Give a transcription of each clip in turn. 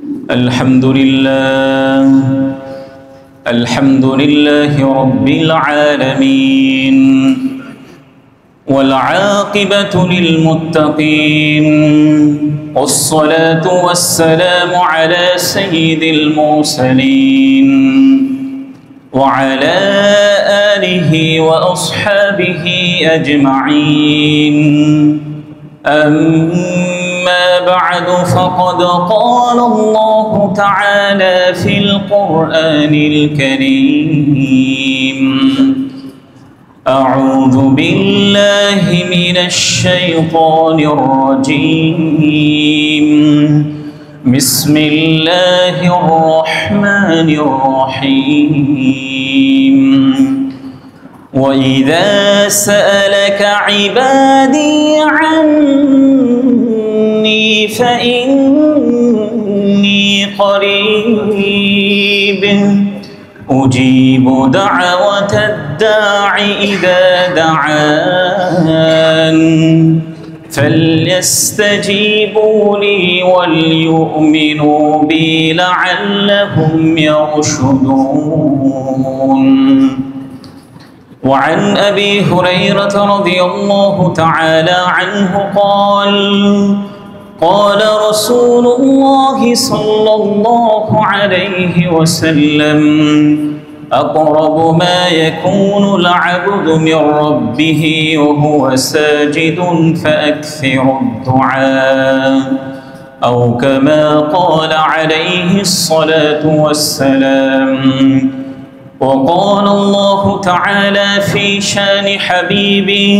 الحمد لله رب العالمين والعاقبة للمتقين والصلاة والسلام على سيد المرسلين وعلى آله وأصحابه أجمعين أما بعد فقد قال الله تعالى في القرآن الكريم أعوذ بالله من الشيطان الرجيم بسم الله الرحمن الرحيم وإذا سألك عبادي عني فإني قريب أجيب دعوة الداع إذا دعان فليستجيبوا لي وليؤمنوا بي لعلهم يرشدون. وعن أبي هريرة رضي الله تعالى عنه قال قال رسول الله صلى الله عليه وسلم أقرب ما يكون العبد من ربه وهو ساجد فأكثر الدعاء أو كما قال عليه الصلاة والسلام. وقال الله تعالى في شان حبيبه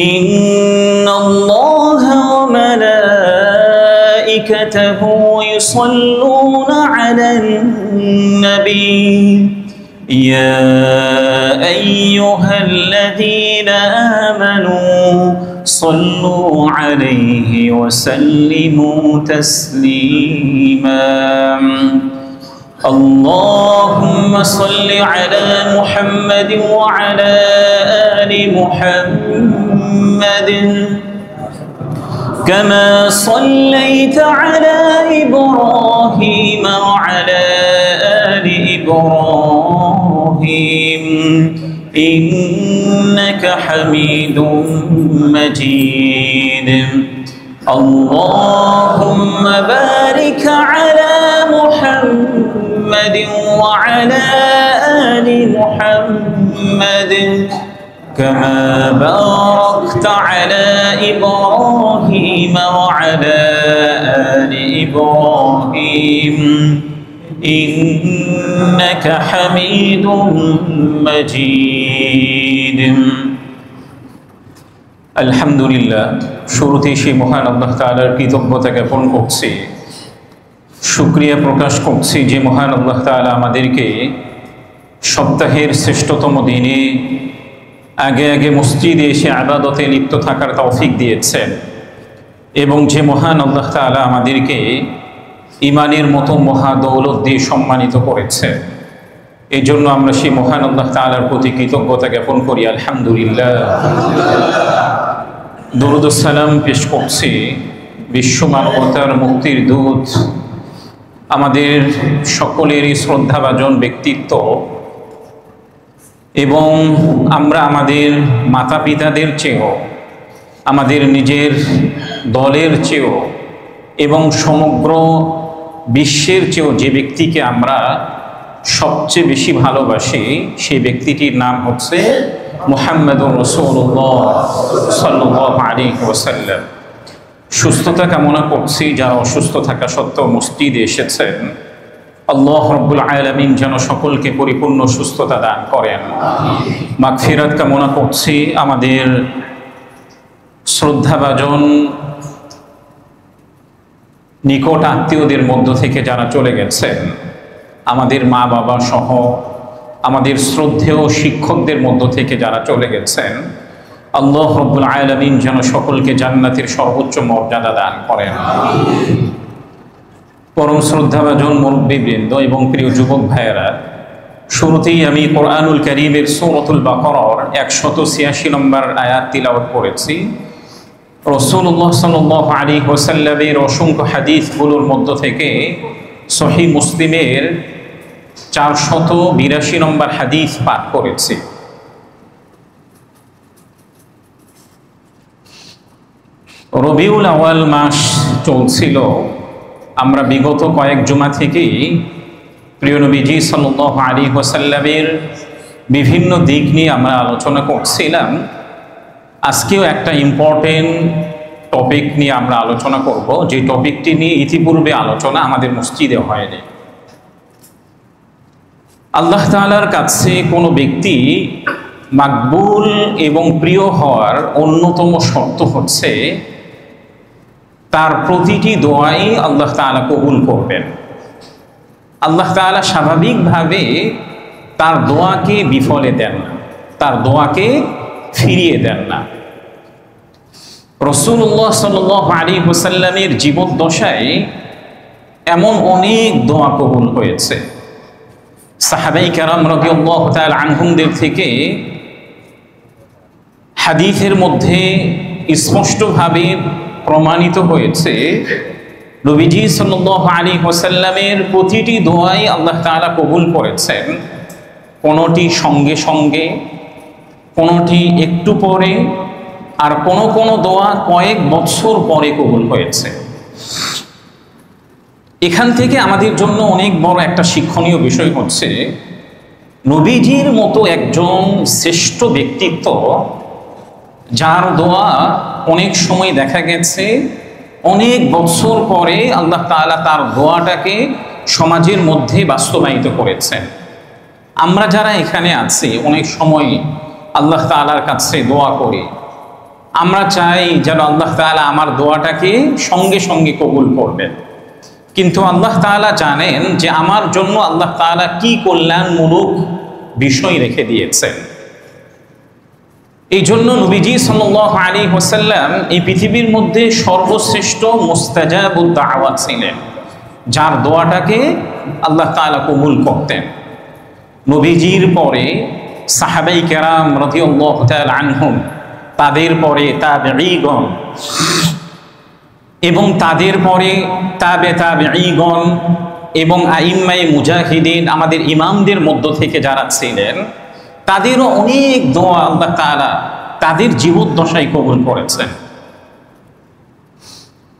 إن الله وملائكته يصلون على النبي يا أيها الذين آمنوا صلوا عليه وسلموا تسليما. اللهم صل على محمد وعلى آل محمد كما صليت على إبراهيم وعلى آل إبراهيم إنك حميد مجيد. اللهم بارك على محمد وعلى آل محمد كما باركت على إبراهيم وعلى آل إبراهيم إنك حميد مجيد. আলহামদুলিল্লাহ, শুরুতেই সেই মহান আল্লাহ তাআলার কৃতজ্ঞতা জ্ঞাপন করছি, শুকরিয়া প্রকাশ করছি যে মহান আল্লাহ তাআলা আমাদেরকে সপ্তাহের শ্রেষ্ঠতম দিনে আগে আগে মসজিদে এসে ইবাদতে লিপ্ত থাকার তৌফিক দিয়েছেন এবং যে মহান আল্লাহ তাআলা আমাদেরকে ঈমানের মতো মহা দৌলত দিয়ে সম্মানিত করেছেন। এই জন্য আমরা সেই মহান আল্লাহ তাআলার প্রতি কৃতজ্ঞতা জ্ঞাপন করি। আলহামদুলিল্লাহ। দরুদ ও সালাম পেশ করছি বিশ্ব মানবতার মুক্তির দূত, আমাদের সকলেরই শ্রদ্ধাভাজন ব্যক্তিত্ব এবং আমরা আমাদের মাতা পিতাদের চেয়েও, আমাদের নিজের দলের চেয়েও এবং সমগ্র বিশ্বের চেয়েও যে ব্যক্তিকে আমরা সবচেয়ে বেশি ভালোবাসি সেই ব্যক্তিটির নাম হচ্ছে মুহাম্মাদুর রাসূলুল্লাহ সাল্লাল্লাহু আলাইহি ওয়াসাল্লাম। সুস্থতা কামনা করছি যারা অসুস্থ থাকা সত্ত্বেও মসজিদে এসেছেন, আল্লাহ রাব্বুল আলামিন যেন সকলকে পরিপূর্ণ সুস্থতা দান করেন। মাগফিরাত কামনা করছি আমাদের শ্রদ্ধাভাজন নিকট আত্মীয়দের মধ্য থেকে যারা চলে গেছেন, আমাদের মা বাবা সহ আমাদের শ্রদ্ধেয় শিক্ষকদের মধ্য থেকে যারা চলে গেছেন, আল্লাহ রাব্বুল আলামিন যেন সকলকে জান্নাতের সর্বোচ্চ মর্যাদা দান করেন। পরম শ্রদ্ধাভাজন মুরব্বিবৃন্দ এবং প্রিয় যুবক ভাইয়েরা, শুরুতেই আমি কোরআনুল কারীমের সূরাতুল বাকারার 186 নম্বর আয়াত তিলাওয়াত করেছি। রাসূলুল্লাহ সাল্লাল্লাহু আলাইহি ওয়াসাল্লামের অসংখ্য হাদিসগুলোর মধ্য থেকে সহিহ মুসলিমের 482 নম্বর হাদিস পাঠ করেছি। রবিউল আউয়াল মাস চলছিল। আমরা বিগত কয়েক জুমা থেকেই প্রিয় নবীজি সাল্লাল্লাহু আলাইহি ওয়াসাল্লামের বিভিন্ন দিক নিয়ে আমরা আলোচনা করছিলাম। আজকেও একটা ইম্পর্টেন্ট টপিক নিয়ে আমরা আলোচনা করব, যে টপিকটি নিয়ে ইতিপূর্বে আলোচনা আমাদের মসজিদে হয়নি। আল্লাহ তাআলার কাছে কোনো ব্যক্তি মাকবুল এবং প্রিয় হওয়ার অন্যতম শর্ত হচ্ছে তার প্রতিটি দোয়াই আল্লাহ তাআলা কবুল করবেন। আল্লাহ তাআলা স্বাভাবিকভাবে তার দোয়াকে বিফলে দেন না, তার দোয়াকে ফিরিয়ে দেন না। রাসূলুল্লাহ সাল্লাল্লাহু আলাইহি ওয়াসাল্লামের জীবদ্দশায় এমন অনেক দোয়া কবুল হয়েছে। সাহাবায়ে কেরাম রাদিয়াল্লাহু তাআলা আনহুমদের থেকে হাদিসের মধ্যে স্পষ্টভাবে প্রমাণিত হয়েছে নবীজি সাল্লাল্লাহু আলাইহি ওয়াসাল্লামের প্রতিটি দোয়াই আল্লাহ তাআলা কবুল করেছেন। কোনোটি সঙ্গে সঙ্গে, কোনোটি একটু পরে, আর কোনো দোয়া কয়েক বছর পরে কবুল হয়েছে। এখান থেকে আমাদের জন্য অনেক বড় একটা শিক্ষণীয় বিষয় হচ্ছে, নবীজির মতো একজন শ্রেষ্ঠ ব্যক্তিত্ব, যার দোয়া অনেক সময় দেখা গেছে অনেক বছর পরে আল্লাহ তাআলা তার দোয়াটাকে সমাজের মধ্যে বাস্তবায়িত করেছেন। আমরা যারা এখানে আছি অনেক সময় আল্লাহ তাআলার কাছে দোয়া করি, আমরা চাই যেন আল্লাহ তাআলা আমার দোয়াটাকে সঙ্গে সঙ্গে কবুল করবেন, কিন্তু আল্লাহ তাআলা জানেন যে আমার জন্য আল্লাহ তাআলা কি কল্যাণমূলক বিষয় রেখে দিয়েছেন। এই জন্য নবীজি সাল্লাল্লাহু আলাইহি ওয়াসাল্লাম এই পৃথিবীর মধ্যে সর্বশ্রেষ্ঠ মুস্তাজাবুদ দাওয়াত ছিলেন, যার দোয়াটাকে আল্লাহ তাআলা কবুল করতেন। নবীজির পরে সাহাবায়ে কেরাম রাদিয়াল্লাহু তাআলা আনহুম, তাদের পরে তাবেঈগণ, এবং তাদের পরে তাবেঈগণ এবং আইম্মায়ে মুজাহিদিন, আমাদের ইমামদের মধ্য থেকে যারা ছিলেন, তাদেরও অনেক দোয়া আল্লাহ তাআলা তাদের জীবদ্দশায় কবুল করেছেন।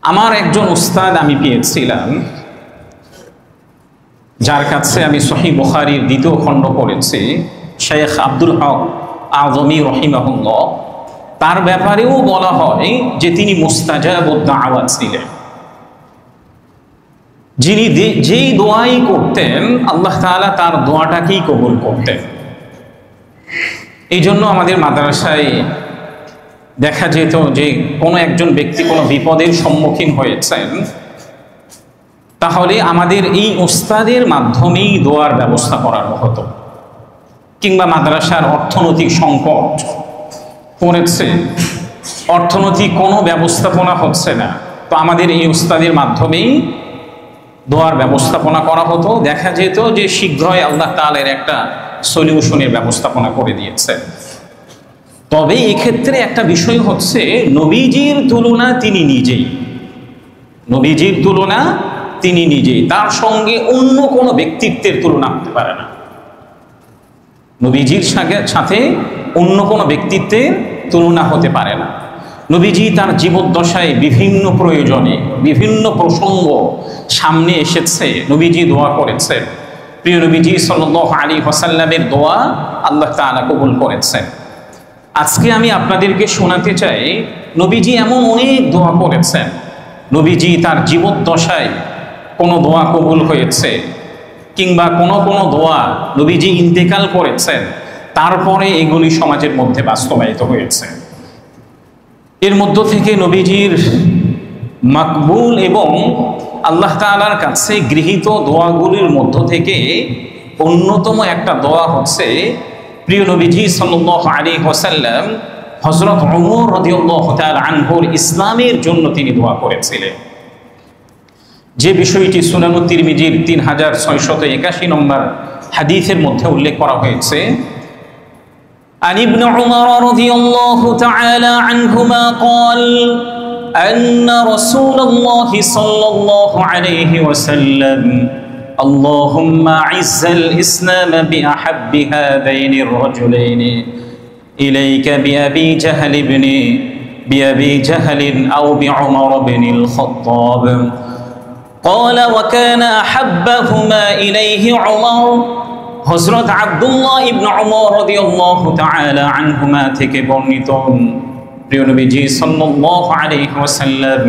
আমার একজন উস্তাদ আমি পেয়েছিলাম, যার কাছে আমি সহিহ বুখারীর 2য় খণ্ড পড়েছি, শেখ আব্দুল হক আযমি রাহিমাহুল্লাহ। তার ব্যাপারেও বলা হয় যে তিনি মুস্তাজাবুদ দাওয়াত ছিলেন, যিনি যেই দোয়াই করতেন আল্লাহ তাআলা তার দোয়াটাকেই কবুল করতেন। এই জন্য আমাদের মাদ্রাসায় দেখা যেত যে কোনো একজন ব্যক্তি কোনো বিপদের সম্মুখীন হয়েছেন, তাহলে আমাদের এই উস্তাদের মাধ্যমেই দোয়ার ব্যবস্থা করানো হতো। কিংবা মাদ্রাসার অর্থনৈতিক সংকট পড়েছে, অর্থনৈতিক কোনো ব্যবস্থাপনা হচ্ছে না, তো আমাদের এই উস্তাদের মাধ্যমেই দোয়ার ব্যবস্থাপনা করা হতো। দেখা যেত যে শীঘ্রই আল্লাহ তাআলার একটা সলিউশনের ব্যবস্থাপনা করে দিয়েছে। তবে এক্ষেত্রে একটা বিষয় হচ্ছে, নবীজির তুলনা তিনি নিজেই, নবীজির তুলনা তিনি নিজেই, তার সঙ্গে অন্য কোনো ব্যক্তিত্বের তুলনা হতে পারে না। নবীজির সাথে অন্য কোনো ব্যক্তিত্বের তুলনা হতে পারে না। নবীজি তার জীবদ্দশায় বিভিন্ন প্রয়োজনে, বিভিন্ন প্রসঙ্গ সামনে এসেছে, নবীজি দোয়া করেছেন। প্রিয় নবীজি সাল্লাল্লাহু আলাইহি ওয়াসাল্লামের দোয়া আল্লাহ তাআলা কবুল করেছেন। আজকে আমি আপনাদেরকে শোনাতে চাই, নবীজি এমন অনেক দোয়া করেছেন, নবীজি তার জীবদ্দশায় কোনো দোয়া কবুল হয়েছে, কিংবা কোনো দোয়া নবীজি ইন্তেকাল করেছেন, তারপরে এগুলি সমাজের মধ্যে বাস্তবায়িত হয়েছে। এর মধ্য থেকে নবীজির মাকবুল এবং আল্লাহ তাআলার কাছে গৃহীত দোয়াগুলির মধ্য থেকে অন্যতম একটা দোয়া হচ্ছে, প্রিয় নবীজি সাল্লাল্লাহু আলাইহি ওয়াসাল্লাম হযরত ওমর রাদিয়াল্লাহু তাআলা আনহুর ইসলামের জন্য তিনি দোয়া করেছিলেন। যে বিষয়টি সুনান তিরমিজির 3681 নম্বর হাদিসের মধ্যে উল্লেখ করা হয়েছে, عن ابن عمر رضي الله تعالى عنهما قال أن رسول الله صلى الله عليه وسلم اللهم أعز الإسلام بأحب هذين الرجلين إليك بأبي جهل أو بعمر بن الخطاب قال وكان أحبهما إليه عمر হযরত আব্দুল্লাহ ইবনে উমর রাদিয়াল্লাহু তাআলা আনহুমা থেকে বর্ণিত প্রিয় নবীজি সাল্লাল্লাহু আলাইহি ওয়াসাল্লাম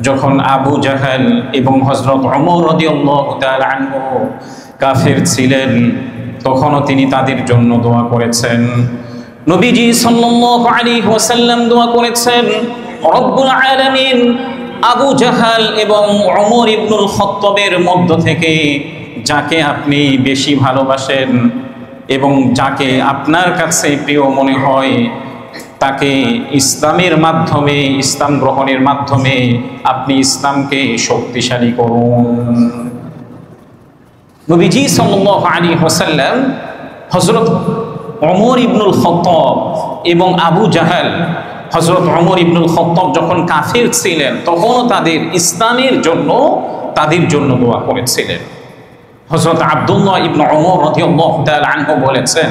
যখন আবু জাহল এবং হযরত ওমর রাদিয়াল্লাহু তাআলা আনহু কাফির ছিলেন তখনও তিনি তাদের জন্য দোয়া করেছেন। নবীজি সাল্লাল্লাহু আলাইহি ওয়াসাল্লাম দোয়া করেছেন রব্বুল আলামিন আবু জাহল এবং ওমর ইবনুল খাত্তাবের মধ্য থেকে যাকে আপনি বেশি ভালোবাসেন এবং যাকে আপনার কাছে প্রিয় মনে হয় তাকে ইসলামের মাধ্যমে, ইসলাম গ্রহণের মাধ্যমে আপনি ইসলামকে শক্তিশালী করুন। নবীজি সাল্লাল্লাহু আলাইহি ওয়াসাল্লাম হযরত ওমর ইবনুল খাত্তাব এবং আবু জাহল, হযরত ওমর ইবনুল খাত্তাব যখন কাফির ছিলেন তখনও তাদের ইসলামের জন্য তাদের জন্য দোয়া করেছিলেন। হযরত আব্দুল্লাহ ইবনে ওমর রাদিয়াল্লাহু তাআলা আনহু বলেছেন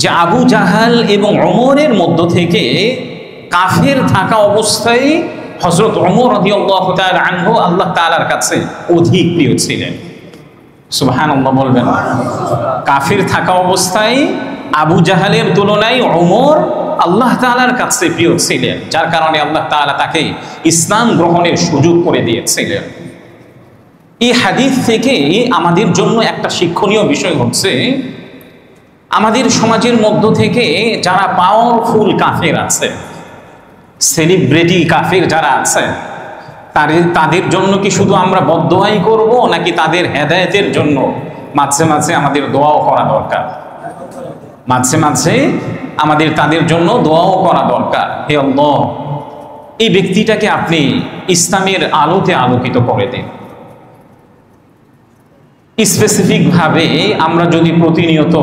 যে আবু জাহল এবং ওমরের মধ্য থেকে কাফির থাকা অবস্থায় হযরত ওমর রাদিয়াল্লাহু তাআলা আনহু আল্লাহ তাআলার কাছে অধিক প্রিয় ছিলেন। সুবহানাল্লাহ বলবেন। কাফির থাকা অবস্থায় আবু জাহলের তুলনায় ওমর আল্লাহ তাআলার কাছে প্রিয় ছিলেন, যার কারণে আল্লাহ তাআলা তাকে ইসলাম গ্রহণের সুযোগ করে দিয়েছিলেন। এই হাদিস থেকে আমাদের জন্য একটা শিক্ষণীয় বিষয় হচ্ছে আমাদের সমাজের মধ্য থেকে যারা পাওয়ারফুল কাফের আছে, সেলিব্রিটি কাফের যারা আছে, তাদের জন্য কি শুধু আমরা বদদোয়াই করব নাকি তাদের হেদায়েতের জন্য মাঝে মাঝে আমাদের দোয়াও করা দরকার? মাঝে মাঝে আমাদের তাদের জন্য দোয়াও করা দরকার। হে আল্লাহ, এই ব্যক্তিটাকে আপনি ইসলামের আলোতে আলোকিত করে দিন। স্পেসিফিকভাবে আমরা যদি প্রতিনিয়ত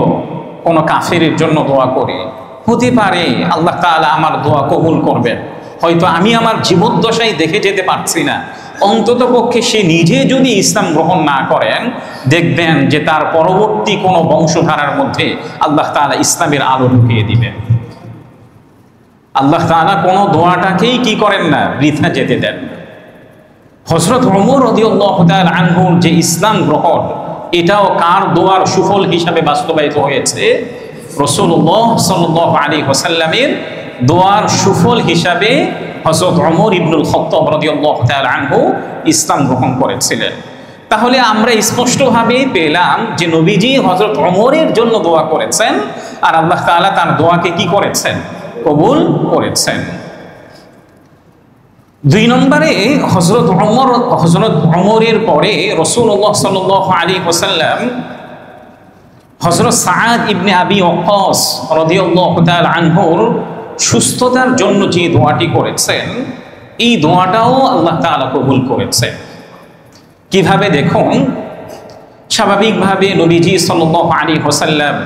কোনো কাফেরের জন্য দোয়া করি, হতে পারে আল্লাহ তাআলা আমার দোয়া কবুল করবেন। হয়তো আমি আমার জীবদ্দশায় দেখে যেতে পারছি না, অন্তত পক্ষে সে নিজে যদি ইসলাম গ্রহণ না করেন, দেখবেন যে তার পরবর্তী কোনো বংশধারার মধ্যে আল্লাহ তাআলা ইসলামের আলো ঢুকিয়ে দিবেন। আল্লাহ তাআলা কোনো দোয়াটাকেই কি করেন না, বৃথা যেতে দেন। হযরত ওমর রাদিয়াল্লাহু তাআলা আনহুর যে ইসলাম গ্রহণ, এটাও কার দোয়ার সুফল হিসাবে বাস্তবায়িত হয়েছে? রাসূলুল্লাহ সাল্লাল্লাহু আলাইহি ওয়াসাল্লামের দোয়ার সুফল হিসাবে হযরত ওমর ইবনুল খাত্তাব রাদিয়াল্লাহু তাআলা আনহু ইসলাম গ্রহণ করেছিলেন। তাহলে আমরা স্পষ্টভাবে পেলাম যে নবীজি হযরত ওমরের জন্য দোয়া করেছেন আর আল্লাহ তাআলা তার দোয়াকে কি করেছেন? কবুল করেছেন। দুই নম্বরে হযরত ওমরের পরে রাসূলুল্লাহ সাল্লাল্লাহু আলাইহি ওয়াসাল্লাম হযরত সাআদ ইবনে আবি ওয়াক্কাস রাদিয়াল্লাহু তাআলা আনহুর সুস্থতার জন্য যে দোয়াটি করেছেন, এই দোয়াটাও আল্লাহ তাআলা কবুল করেছেন। কিভাবে? দেখুন, স্বাভাবিকভাবে নবীজি সাল্লাল্লাহু আলাইহি ওয়াসাল্লাম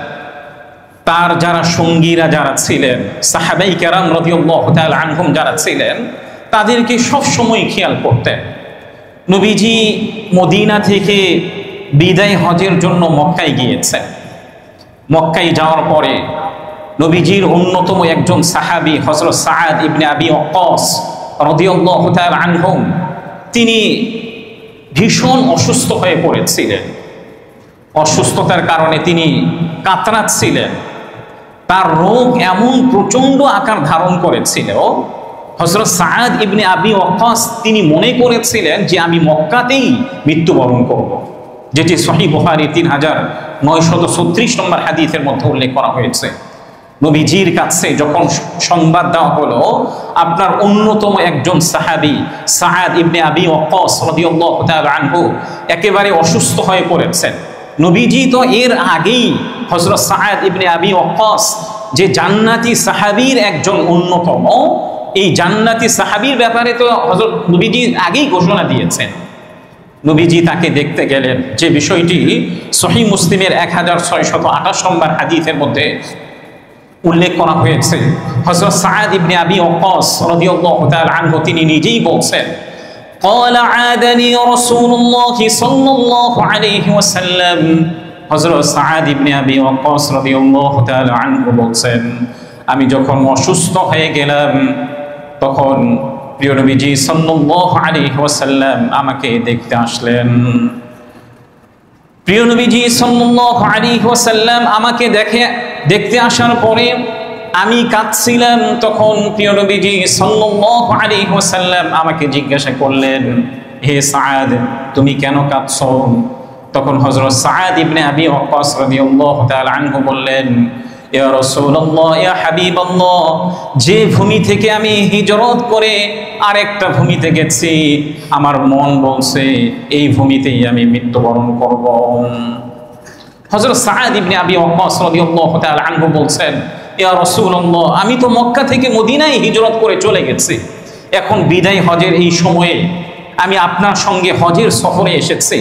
তার যারা সঙ্গীরা যারা ছিলেন, সাহাবায়ে কেরাম রাদিয়াল্লাহু তাআলা আনহুম যারা ছিলেন, তাদেরকে সব সময় খেয়াল করতেন। নবীজি মদিনা থেকে বিদায় হজের জন্য মক্কায় গিয়েছেন। মক্কায় যাওয়ার পরে নবীজির অন্যতম একজন সাহাবী হযরত সাআদ ইবনে আবি ওয়াক্কাস রাদিয়াল্লাহু তাআলা আনহুম, তিনি ভীষণ অসুস্থ হয়ে পড়েছিলেন। অসুস্থতার কারণে তিনি কাতরাচ্ছিলেন। তার রোগ এমন প্রচণ্ড আকার ধারণ করেছিল, হযরত সাআদ ইবনে আবি ওয়াক্কাস তিনি মনে করেছিলেন যে আমি মক্কাতেই মৃত্যুবরণ করব, যেটি সহিহ বুখারী 3936 নম্বর হাদিসের মধ্যে উল্লেখ করা হয়েছে। নবীজির কাছে যখন সংবাদ দেওয়া হলো আপনার অন্যতম একজন সাহাবী সাআদ ইবনে আবি ওয়াক্কাস রাদিয়াল্লাহু তাআলা আনহু একেবারে অসুস্থ হয়ে পড়েছেন, নবীজি তো এর আগেই হযরত সাআদ ইবনে আবি ওয়াক্কাস যে জান্নাতি সাহাবীর একজন অন্যতম, এই জান্নাতি সাহাবীর ব্যাপারে তো হযরত নবীজি আগেই ঘোষণা দিয়েছেন। নবীজি তাকে দেখতে গেলেন, যে বিষয়টি সহিহ মুসলিমের 1628 নম্বর হাদিসের মধ্যে উল্লেখ করা হয়েছে। হযরত সাআদ ইবনে আবি ওয়াক্কাস রাদিয়াল্লাহু তাআলা আনহু তিনি নিজেই বলছেন, قال عادني رسول الله صلى الله عليه وسلم। হযরত সাআদ ইবনে আবি ওয়াক্কাস রাদিয়াল্লাহু তাআলা আনহু বলছেন, আমি যখন অসুস্থ হয়ে গেলাম তখন প্রিয় নবীজি সাল্লাল্লাহু আলাইহি ওয়াসাল্লাম আমাকে দেখতে আসলেন। প্রিয় নবীজি সাল্লাল্লাহু আলাইহি ওয়াসাল্লাম আমাকে দেখতে আসার পরে আমি কাঁদছিলাম। তখন প্রিয় নবীজি সাল্লাল্লাহু আলাইহি ওয়াসাল্লাম আমাকে জিজ্ঞাসা করলেন, হে সাআদ, তুমি কেন কাঁদছো? তখন হযরত সাআদ ইবনে আবি ওয়াক্কাস রাদিয়াল্লাহু তাআলা আনহু বললেন, ইয়া রাসূলুল্লাহ, ইয়া হাবিবাল্লাহ, যে ভূমি থেকে আমি হিজরত করে আরেকটা ভূমিতে গেছি, আমার মন বলছে এই ভূমিতেই আমি মৃত্যুবরণ করব। হযরত সাআদ ইবনে আবি ওয়াক্কাস রাদিয়াল্লাহু তাআলা আনহু বলছেন, ইয়া রাসূলুল্লাহ, আমি তো মক্কা থেকে মদিনায় হিজরত করে চলে গেছি। এখন বিদায় হজের এই সময়ে আমি আপনার সঙ্গে হজের সফরে এসেছি।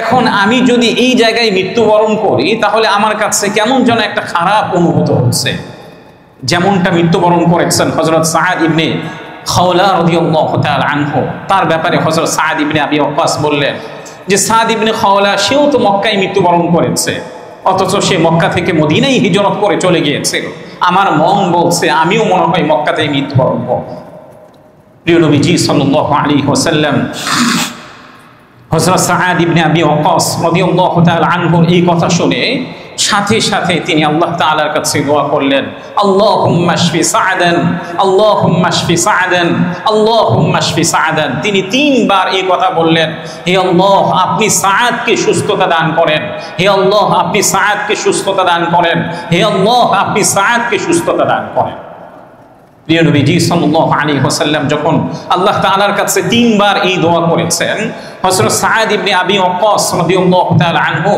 এখন আমি যদি এই জায়গায় মৃত্যুবরণ করি তাহলে আমার কাছে কেমন যেন একটা খারাপ অনুভূত হচ্ছে। যেমনটা মৃত্যুবরণ করেছেন হযরত সাআদ ইবনে খাওলা রাদিয়াল্লাহু তাআলা আনহু, তার ব্যাপারে হযরত সাআদ ইবনে আবি ওয়াক্কাস বললেন যে সাআদ ইবনে খাওলা সেও তো মক্কায় মৃত্যুবরণ করেছে, অথচ সে মক্কা থেকে মদিনায় হিজরত করে চলে গিয়েছিল। আমার মন বলছে আমিও মনে হয় মক্কাতেই মৃত্যুবরণ করব। প্রিয় নবীজি সাল্লাল্লাহু আলাইহি ওয়াসাল্লাম হযরত সাআদ ইবনে আবি ওয়াক্কাস রাদিয়াল্লাহু তাআলা আনহুর এই কথা শুনে সাথে সাথে তিনি আল্লাহ তাআলার কাছে দোয়া করলেন, আল্লাহুম্মা শফি সাআদান, আল্লাহুম্মা শফি সাআদান, আল্লাহুম্মা শফি সাআদান। তিনি তিনবার এই কথা বললেন, হে আল্লাহ, আপনি সাআদকে সুস্থতা দান করেন, হে আল্লাহ, আপনি সাআদকে সুস্থতা দান করেন, হে আল্লাহ, আপনি সাআদকে সুস্থতা দান করেন। প্রিয় নবীজি সাল্লাল্লাহু আলাইহি ওয়াসাল্লাম যখন আল্লাহ তাআলার কাছে তিনবার এই দোয়া করেছেন, হযরত সাআদ ইবনে আবি ওয়াক্কাস রাদিয়াল্লাহু তাআলা আনহু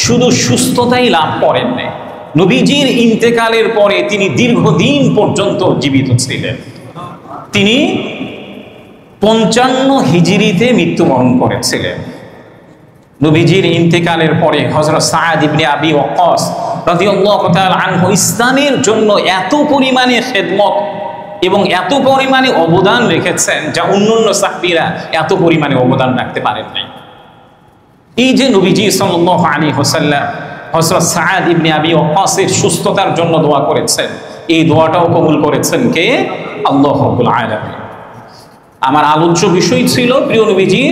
শুধু সুস্থতাই লাভ করেন না, নবীজির ইন্তেকালের পরে তিনি দীর্ঘদিন পর্যন্ত জীবিত ছিলেন। তিনি 55 হিজরিতে মৃত্যুবরণ করেছিলেন। নবীজির ইন্তেকালের পরে হযরত সাআদ ইবনে আবি ওয়াক্কাস রাদিয়াল্লাহু তাআলা আনহু ইসলামের জন্য এত পরিমাণে খেদমত এবং এত পরিমাণে অবদান রেখেছেন যা অন্যান্য সাহাবীরা এত পরিমাণে অবদান রাখতে পারেন নাই। এই যে নবীজি সাল্লাল্লাহু আলাইহি ওয়াসাল্লাম হযরত সাআদ ইবনে আবি ওয়াক্কাসের সুস্থতার জন্য দোয়া করেছেন, এই দোয়াটাও কবুল করেছেন কে? আল্লাহ রাব্বুল আলামিন। আমার আলোচ্য বিষয় ছিল প্রিয় নবীজি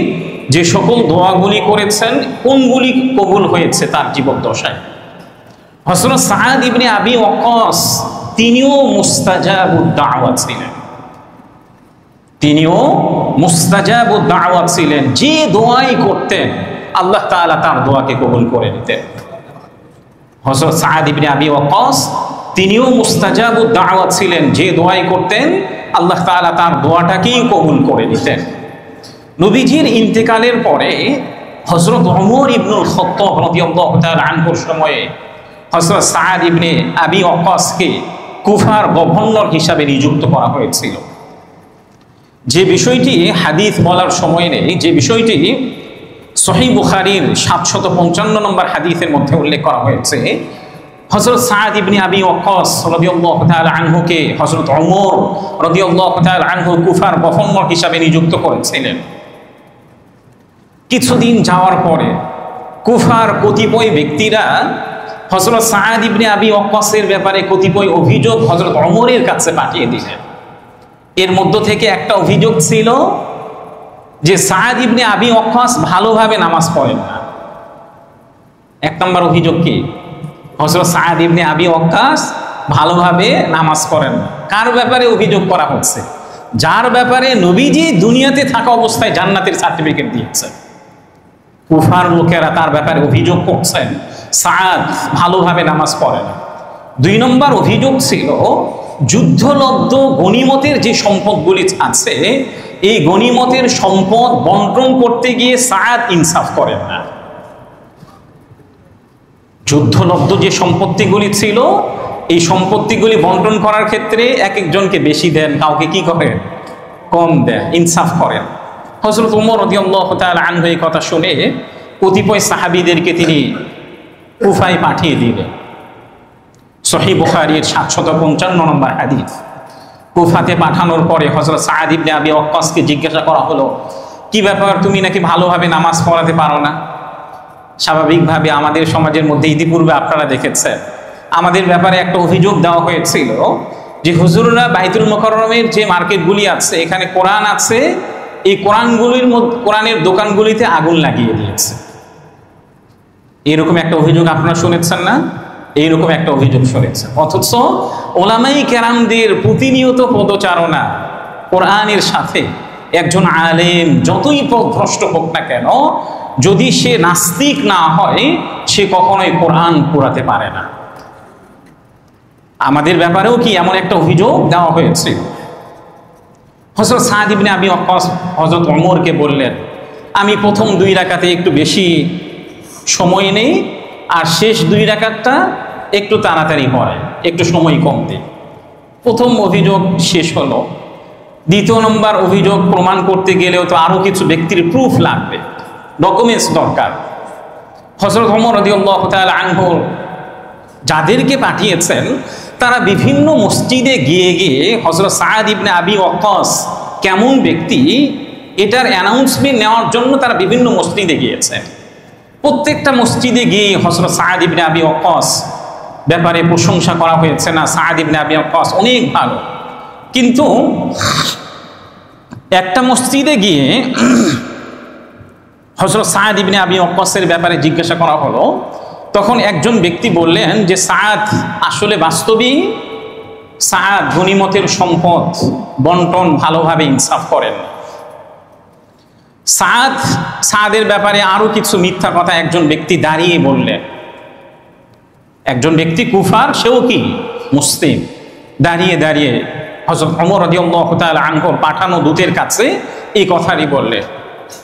যে সকল দোয়াগুলি করেছেন কোনগুলি কবুল হয়েছে তার জীবদ্দশায়। হযরত সাআদ ইবনে আবি ওয়াক্কাস তিনিও মুস্তাজাবুদ দাওয়াত ছিলেন, তিনিও মুস্তাজাবুদ দাওয়াত ছিলেন। যে দোয়াই করতেন আল্লাহ তাআলা তার দোয়াকে কবুল করে নিতেন। হযরত সাআদ ইবনে আবি ওয়াক্কাস তিনিও মুস্তাজাবুদ দাওয়াত ছিলেন, যে দোয়াই করতেন আল্লাহ তাআলা তার দোয়াটাকেই কবুল করে নিতেন। নবীজির ইন্তেকালের পরে হযরত ওমর ইবনুল খাত্তাব রাদিয়াল্লাহু তাআলা আনহুর সময়ে হযরত সাআদ ইবনে আবি ওয়াক্কাসকে কুফার গভর্নর হিসাবে নিযুক্ত করা হয়েছিল। যে বিষয়টি হাদিস বলার সময় নেই, যে বিষয়টি সহিহ বুখারীর 755 নম্বর হাদিসের মধ্যে উল্লেখ করা হয়েছে, হযরত সাআদ ইবনে আবি ওয়াক্কাস রাদিয়াল্লাহু তাআলা আনহুকে হযরত ওমর রাদিয়াল্লাহু তাআলা আনহু কুফার গভর্নর হিসাবে নিযুক্ত করেছিলেন। কিছুদিন যাওয়ার পরে কুফার কতিপয় ব্যক্তিরা হযরত সাআদ ইবনে আবি ওয়াক্কাসের ব্যাপারে কতিপয় অভিযোগ হযরত ওমরের কাছে পাঠিয়ে দিলেন। এর মধ্য থেকে একটা অভিযোগ ছিল যে সাআদ ইবনে আবি ওয়াক্কাস ভালোভাবে নামাজ পড়েন না। এক নম্বর অভিযোগ কি? হযরত সাআদ ইবনে আবি ওয়াক্কাস ভালোভাবে নামাজ পড়েন না। কার ব্যাপারে অভিযোগ করা হচ্ছে? যার ব্যাপারে নবীজি দুনিয়াতে থাকা অবস্থায় জান্নাতের সার্টিফিকেট দিয়েছেন। কুফার লোকেরা তার ব্যাপারে অভিযোগ করছেন সাআদ ভালোভাবে নামাজ পড়ে না। 2 নম্বর অভিযোগ ছিল যুদ্ধলব্ধ গনিমতের যে সম্পদগুলি আছে এই গনিমতের সম্পদ বন্টন করতে গিয়ে সাআদ ইনসাফ করেন না। যুদ্ধলব্ধ যে সম্পত্তিগুলি ছিল এই সম্পত্তিগুলি বন্টন করার ক্ষেত্রে এক একজনকে বেশি দেন, কাউকে কি করেন? কম দেন, ইনসাফ করেন। হযরত ওমর রাদিয়াল্লাহু তাআলা আনহু এই কথা শুনে কতিপয় সাহাবীদেরকে তিনি কুফায় পাঠিয়ে দিলেন। সহিহ বুখারীর 755 নম্বর হাদিস। কুফাতে পাঠানোর পরে হযরত সাদ ইবনে আবি ওয়াক্কাসকে জিজ্ঞাসা করা হলো, কি ব্যাপার, তুমি নাকি ভালোভাবে নামাজ পড়াতে পারো না? স্বাভাবিকভাবে আমাদের সমাজের মধ্যে ইতিপূর্বে আপনারা দেখেছেন, আমাদের ব্যাপারে একটা অভিযোগ দেওয়া হয়েছিল যে হুজুররা বাইতুল মুকাররমের যে মার্কেটগুলি আছে, এখানে কোরআন আছে, এই কোরআনগুলির মধ্যে কোরআনের দোকানগুলিতে আগুন লাগিয়ে দিয়েছে। এরকম একটা অভিযোগ আপনারা শুনেছেন না? এইরকম একটা অভিযোগ শুনেছেন। অথচ ওলামাই কেরামদের প্রতিনিয়ত পদচারণা কোরআনের সাথে। একজন আলেম যতই পথভ্রষ্ট হোক না কেন, যদি সে নাস্তিক না হয়, সে কখনোই কোরআন পড়াতে পারে না। আমাদের ব্যাপারেও কি এমন একটা অভিযোগ দেওয়া হয়েছে? হযরত সাদ ইবনে আবি ওয়াক্কাস হযরত ওমরকে বললেন, আমি প্রথম 2 রাকাতে একটু বেশি সময় নেই, আর শেষ 2 রাকাতটা একটু তাড়াতাড়ি হয়, একটু সময় কম দিই। প্রথম অভিযোগ শেষ হলো। দ্বিতীয় নম্বর অভিযোগ প্রমাণ করতে গেলেও তো আরো কিছু ব্যক্তির প্রুফ লাগবে, ডকুমেন্টস দরকার। হযরত ওমর রাদিয়াল্লাহু তাআলা আনহু যাদেরকে পাঠিয়েছেন, তারা বিভিন্ন মসজিদে গিয়ে গিয়ে হযরত সাদ ইবনে আবি ওয়াক্কাস কেমন ব্যক্তি এটার অ্যানাউন্সমেন্ট নেওয়ার জন্য তারা বিভিন্ন মসজিদে গিয়েছেন। প্রত্যেকটা মসজিদে গিয়ে হযরত সাদ ইবনে আবি ওয়াক্কাস ব্যাপারে প্রশংসা করা হয়েছে, না সাদ ইবনে আবি ওয়াক্কাস অনেক ভালো। কিন্তু একটা মসজিদে গিয়ে হযরত সাদ ইবনে আবি ওয়াক্কাসের ব্যাপারে জিজ্ঞাসা করা হলো। তখন একজন ব্যক্তি বললেন যে সাদ আসলে বাস্তবিক সাদ গনিমতের সম্পদ বন্টন ভালোভাবে ইনসাফ করেন। সাদের ব্যাপারে আরো কিছু মিথ্যা কথা একজন ব্যক্তি দাঁড়িয়ে বললেন। একজন ব্যক্তি কুফার, সেও কি মুসলিম, দাঁড়িয়ে দাঁড়িয়ে হযরত ওমর রাদিয়াল্লাহু তাআলা আনহুর পাঠানো দূতের কাছে এই কথাটি বললেন।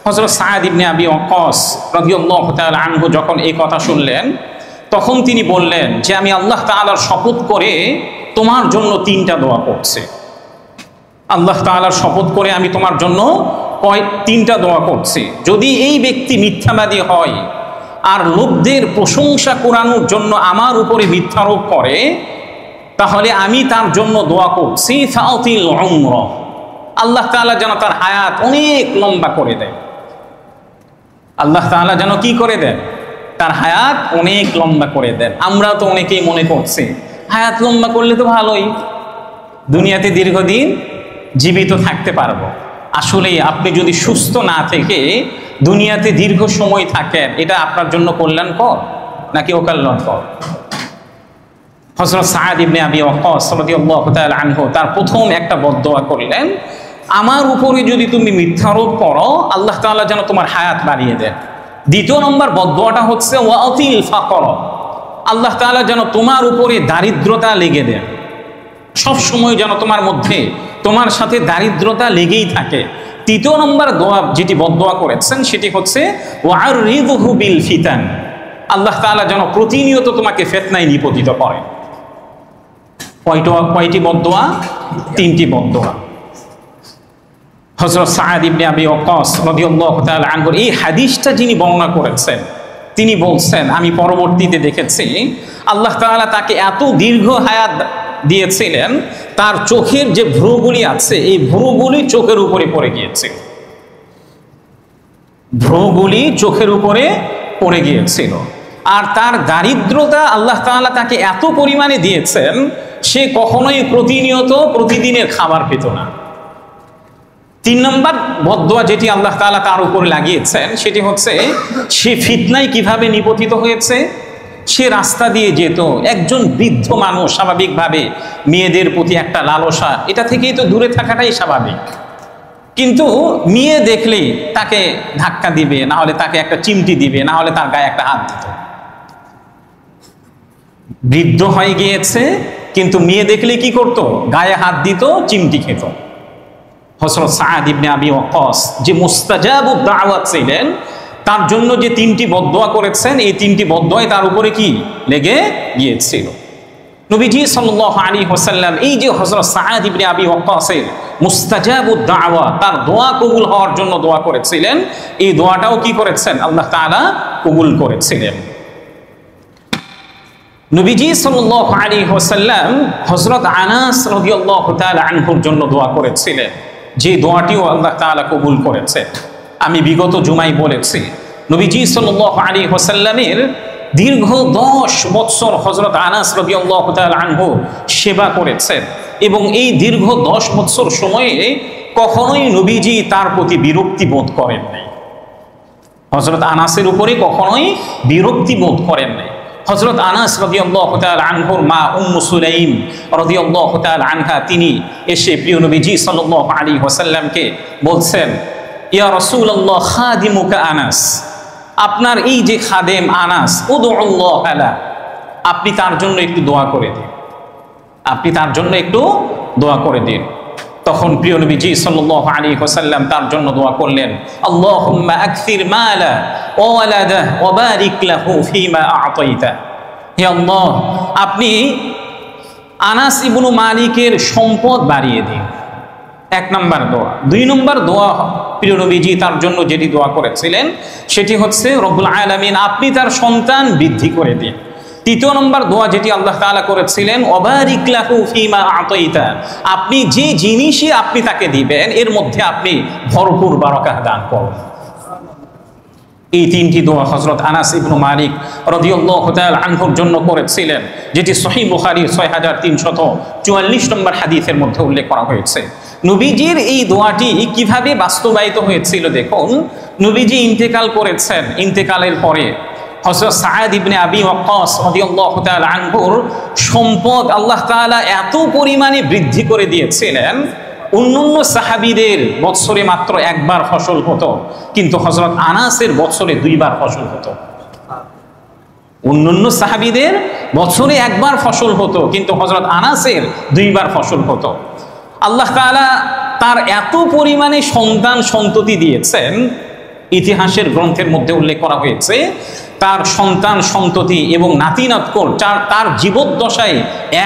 হযরত সাদ ইবনে আবি ওয়াক্কাস রাদিয়াল্লাহু তাআলা আনহু যখন এই কথা শুনলেন, তখন তিনি বললেন যে আমি আল্লাহ তাআলার শপথ করে তোমার জন্য 3টা দোয়া করছি। আল্লাহ তাআলার শপথ করে আমি তোমার জন্য 3টা দোয়া করছি। যদি এই ব্যক্তি মিথ্যাবাদী হয় আর লোকদের প্রশংসা কুড়ানোর জন্য আমার উপরে মিথ্যারোপ করে, তাহলে আমি তার জন্য দোয়া করছি ফাতিল উমর, আল্লাহ তাআলা যেন তার হায়াত অনেক লম্বা করে দেয়। আল্লাহ তাআলা যেন কি করে দেন? তার হায়াত অনেক লম্বা করে দেন। আমরা তো অনেকেই মনে করছি হায়াত লম্বা করলে তো ভালোই, দুনিয়াতে দীর্ঘদিন জীবিত থাকতে পারবো। আসলে আপনি যদি সুস্থ না থেকে দুনিয়াতে দীর্ঘ সময় থাকেন, এটা আপনার জন্য কল্যাণকর নাকি অকল্যাণকর? হযরত সাদ ইবনে আবি ওয়াক্কাস রাদিয়াল্লাহু তাআলা আনহু তার প্রথম একটা বদদোয়া করলেন, আমার উপরে যদি তুমি মিথ্যারোপ করো, আল্লাহ তাআলা যেন তোমার হায়াত বাড়িয়ে দেন। দ্বিতীয় নম্বর বদদোয়াটা হচ্ছে ওয়াতিল ফাকর, আল্লাহ তাআলা যেন তোমার উপরে দারিদ্রতা লেগে দেন। সব সময় যেন তোমার মধ্যে তোমার সাথে দারিদ্রতা লেগেই থাকে। তৃতীয় নম্বর দোয়া যেটি বদদোয়া করেছেন সেটি হচ্ছে ওয়ারিযহু বিল ফিতান, আল্লাহ তাআলা যেন প্রতিনিয়ত তোমাকে ফিতনায় নিপতিত করেন। কয়টি বদদোয়া? 3টি বদদোয়া। হযরত সাদ ইবনে আবি ওয়াক্কাস রাদিয়াল্লাহু তাআলা আনহু এই হাদিসটা যিনি বর্ণনা করেছেন, তিনি বলছেন আমি পরবর্তীতে দেখেছি আল্লাহ তাআলা তাকে এত দীর্ঘ হায়াত দিয়েছিলেন, তার চোখের যে ভ্রুগুলি আছে এই ভ্রুগুলি চোখের উপরে পড়ে গিয়েছে। ভ্রুগুলি চোখের উপরে পড়ে গিয়েছিল। আর তার দারিদ্রতা আল্লাহ তাআলা তাকে এত পরিমাণে দিয়েছেন, সে কখনোই প্রতিনিয়ত প্রতিদিনের খাবার পেত না। 3 নম্বর বদদোয়া যেটি আল্লাহ তাআলা তার উপরে লাগিয়েছেন সেটি হচ্ছে সে ফিতনায় কিভাবে নিপতিত হয়েছে। সে রাস্তা দিয়ে যেত, একজন বৃদ্ধ মানুষ, স্বাভাবিকভাবে মেয়েদের প্রতি একটা লালসা, এটা থেকেই তো দূরে থাকাটাই স্বাভাবিক। কিন্তু মেয়ে দেখলে তাকে ধাক্কা দিবে, না হলে তাকে একটা চিমটি দিবে, না হলে তার গায়ে একটা হাত দিত। বৃদ্ধ হয়ে গিয়েছে, কিন্তু মেয়ে দেখলে কি করত? গায়ে হাত দিত, চিমটি খেত। হযরত সাদ ইবনে আবি ওয়াক্কাস যে মুস্তাজাবুদ দাওয়াত ছিলেন, তার জন্য যে 3টি বদদোয়া করেছেন, এই 3টি বদদোয়াই তার উপরে কি লেগে গিয়েছিল। নবীজি সাল্লাল্লাহু আলাইহি ওয়াসাল্লাম এই যে হযরত সাদ ইবনে আবি ওয়াক্কাসের মুস্তাজাবুদ দাওয়া, তার দোয়া কবুল হওয়ার জন্য দোয়া করেছিলেন, এই দোয়াটাও কি করেছেন? আল্লাহ তাআলা কবুল করেছিলেন। নবীজি সাল্লাল্লাহু আলাইহি ওয়াসাল্লাম হযরত আনাস রাদিয়াল্লাহু তাআলা আনহুর জন্য দোয়া করেছিলেন, যে দোয়াটিও আল্লাহ তাআলা কবুল করেছেন। আমি বিগত জুমায় বলেছি, নবীজি সাল্লাল্লাহু আলাইহি ওয়াসাল্লামের দীর্ঘ 10 বছর হযরত আনাস রাদিয়াল্লাহু তাআলা আনহু সেবা করেছেন, এবং এই দীর্ঘ 10 বছর সময়ে কখনোই নবীজি তার প্রতি বিরক্তি বোধ করেন নাই। হযরত আনাসের উপরে কখনোই বিরক্তি বোধ করেন নাই। হযরত আনাস রাদিয়াল্লাহু তাআলা আনহুর মা উম্মু সুলাইম রাদিয়াল্লাহু তাআলা আনহা তিনি এসে প্রিয় নবীজি সাল্লাল্লাহু আলাইহি ওয়াসাল্লামকে বলছেন, ইয়া রাসূলুল্লাহ খাদিমুকা আনাস, আপনার এই যে খাদেম আনাস, উদউল্লাহ আলা, আপনি তার জন্য একটু দোয়া করে দিন, আপনি তার জন্য একটু দোয়া করে দিন। তখন প্রিয় নবীজি সাল্লাল্লাহু আলাইহি ওয়াসাল্লাম তার জন্য দোয়া করলেন, আল্লাহুম্মা আকসির মালা ওয়া ওয়ালাদা ওয়া বারিক লাহু ফীমা আ'তাইতা। হে আল্লাহ, আপনি আনাস ইবনে মালিকের সম্পদ বাড়িয়ে দিন। 1 নম্বর দোয়া। 2 নম্বর দোয়া প্রিয় নবীজি তার জন্য যেটি দোয়া করেছিলেন সেটি হচ্ছে, রব্বুল আলামিন আপনি তার সন্তান বৃদ্ধি করে দিন। 3 নম্বর দোয়া যেটি আল্লাহ তাআলা করেছিলেন, ওয়াবারিক লাহু ফীমা আ'তাইতা, আপনি যে জিনিসই আপনি তাকে দিবেন এর মধ্যে আপনি ভরপুর বারাকাত দান করুন। এই 3টি দোয়া হযরত আনাস ইবনে মালিক রাদিয়াল্লাহু তাআলা আনহুর জন্য করেছিলেন, যেটি সহিহ বুখারীর 6344 নম্বর হাদিসের মধ্যে উল্লেখ করা হয়েছে। নবীজির এই দোয়াটি কিভাবে বাস্তবায়িত হয়েছিল দেখুন। নবীজি ইন্তেকাল করেছেন, ইন্তেকালের পরে হযরত সাঈদ ইবনে আবি ওয়াক্কাস রাদিয়াল্লাহু তাআলা আনহুর সম্পদ আল্লাহ তাআলা এত পরিমাণে বৃদ্ধি করে দিয়েছিলেন, অন্যান্য সাহাবীদের বছরে মাত্র 1 বার ফসল হতো, কিন্তু হযরত আনাসের বছরে 2 বার ফসল হতো। অন্যান্য সাহাবীদের বছরে 1 বার ফসল হতো, কিন্তু হযরত আনাসের 2 বার ফসল হতো। আল্লাহ তাআলা তার এত পরিমাণে সন্তান সন্ততি দিয়েছেন, ইতিহাসের গ্রন্থের মধ্যে উল্লেখ করা হয়েছে তার সন্তান সন্ততি এবং নাতি নাতকুর তার জীবদ্দশায়